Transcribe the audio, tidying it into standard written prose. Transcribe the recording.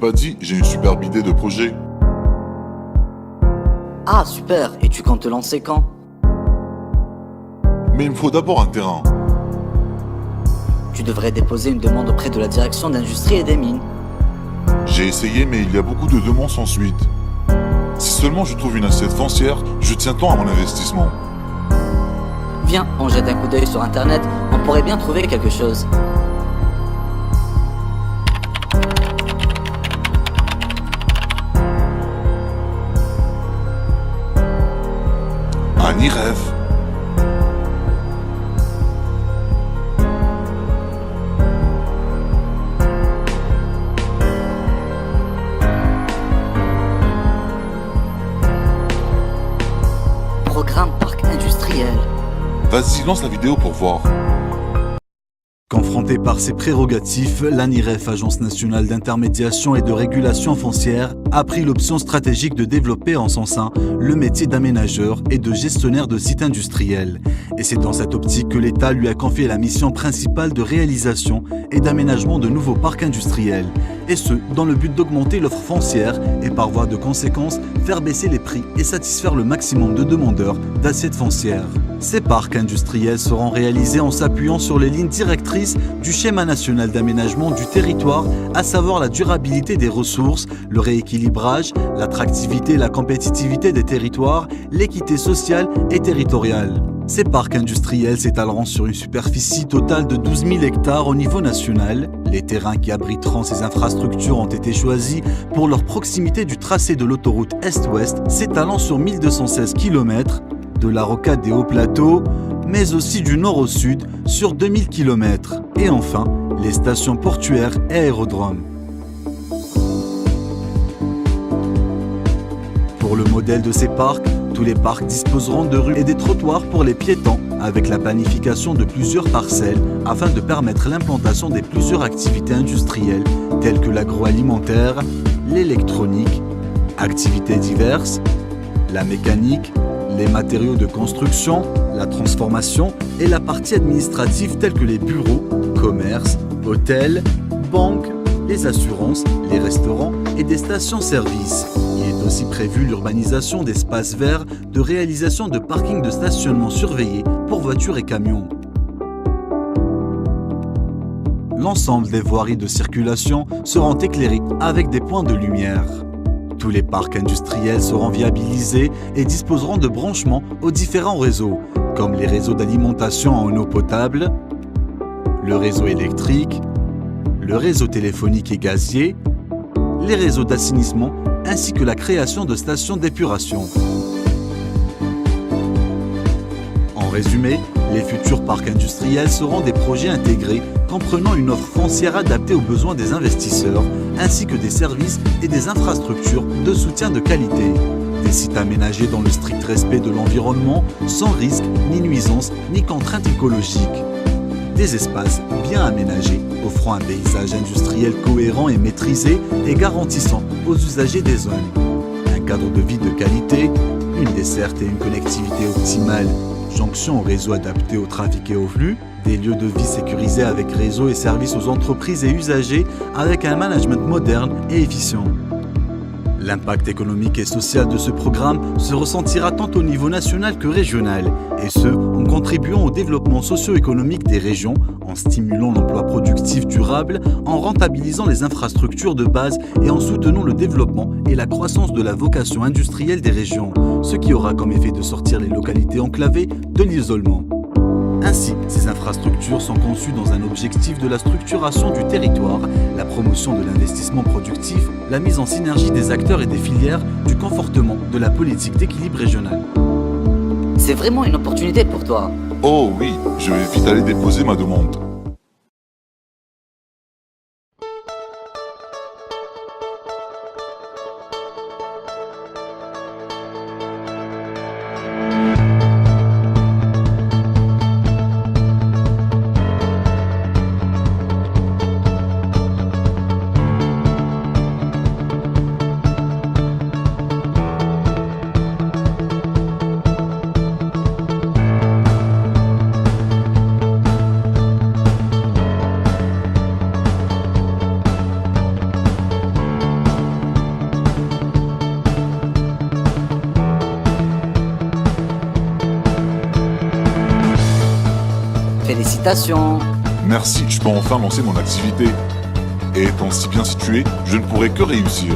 pas dit, j'ai une superbe idée de projet. Ah, super. Et tu comptes te lancer quand? Mais il me faut d'abord un terrain. Tu devrais déposer une demande auprès de la direction d'industrie et des mines. J'ai essayé, mais il y a beaucoup de demandes sans suite. Si seulement je trouve une assiette foncière, je tiens tant à mon investissement. Viens, on jette un coup d'œil sur internet, on pourrait bien trouver quelque chose. Un rêve. Programme parc industriel. Vas-y, lance la vidéo pour voir. Confronté par ses prérogatives, l'ANIREF, Agence nationale d'intermédiation et de régulation foncière, a pris l'option stratégique de développer en son sein le métier d'aménageur et de gestionnaire de sites industriels. Et c'est dans cette optique que l'État lui a confié la mission principale de réalisation et d'aménagement de nouveaux parcs industriels. Et ce, dans le but d'augmenter l'offre foncière et par voie de conséquence, faire baisser les prix et satisfaire le maximum de demandeurs d'assiettes foncières. Ces parcs industriels seront réalisés en s'appuyant sur les lignes directrices du schéma national d'aménagement du territoire, à savoir la durabilité des ressources, le rééquilibrage, l'attractivité et la compétitivité des territoires, l'équité sociale et territoriale. Ces parcs industriels s'étaleront sur une superficie totale de 12 000 hectares au niveau national. Les terrains qui abriteront ces infrastructures ont été choisis pour leur proximité du tracé de l'autoroute Est-Ouest, s'étalant sur 1216 km, de la rocade des hauts plateaux, mais aussi du nord au sud sur 2000 km. Et enfin, les stations portuaires et aérodromes. Pour le modèle de ces parcs, tous les parcs disposeront de rues et des trottoirs pour les piétons, avec la planification de plusieurs parcelles afin de permettre l'implantation des plusieurs activités industrielles telles que l'agroalimentaire, l'électronique, activités diverses, la mécanique, les matériaux de construction, la transformation et la partie administrative telle que les bureaux, commerces, hôtels, banques, les assurances, les restaurants et des stations-service. Il est aussi prévu l'urbanisation d'espaces verts, de réalisation de parkings de stationnement surveillés pour voitures et camions. L'ensemble des voiries de circulation seront éclairées avec des points de lumière. Tous les parcs industriels seront viabilisés et disposeront de branchements aux différents réseaux, comme les réseaux d'alimentation en eau potable, le réseau électrique, le réseau téléphonique et gazier, les réseaux d'assainissement ainsi que la création de stations d'épuration. En résumé, les futurs parcs industriels seront des projets intégrés comprenant une offre foncière adaptée aux besoins des investisseurs ainsi que des services et des infrastructures de soutien de qualité. Des sites aménagés dans le strict respect de l'environnement, sans risque, ni nuisance, ni contraintes écologiques. Des espaces bien aménagés, offrant un paysage industriel cohérent et maîtrisé et garantissant aux usagers des zones un cadre de vie de qualité, une desserte et une connectivité optimale, jonction au réseau adapté au trafic et au flux, des lieux de vie sécurisés avec réseau et services aux entreprises et usagers avec un management moderne et efficient. L'impact économique et social de ce programme se ressentira tant au niveau national que régional, et ce, en contribuant au développement socio-économique des régions, en stimulant l'emploi productif durable, en rentabilisant les infrastructures de base et en soutenant le développement et la croissance de la vocation industrielle des régions, ce qui aura comme effet de sortir les localités enclavées de l'isolement. Ainsi, ces infrastructures sont conçues dans un objectif de la structuration du territoire, la promotion de l'investissement productif, la mise en synergie des acteurs et des filières, du confortement de la politique d'équilibre régional. C'est vraiment une opportunité pour toi. Oh oui, je vais vite aller déposer ma demande. Félicitations. Merci, je peux enfin lancer mon activité. Et étant si bien situé, je ne pourrais que réussir.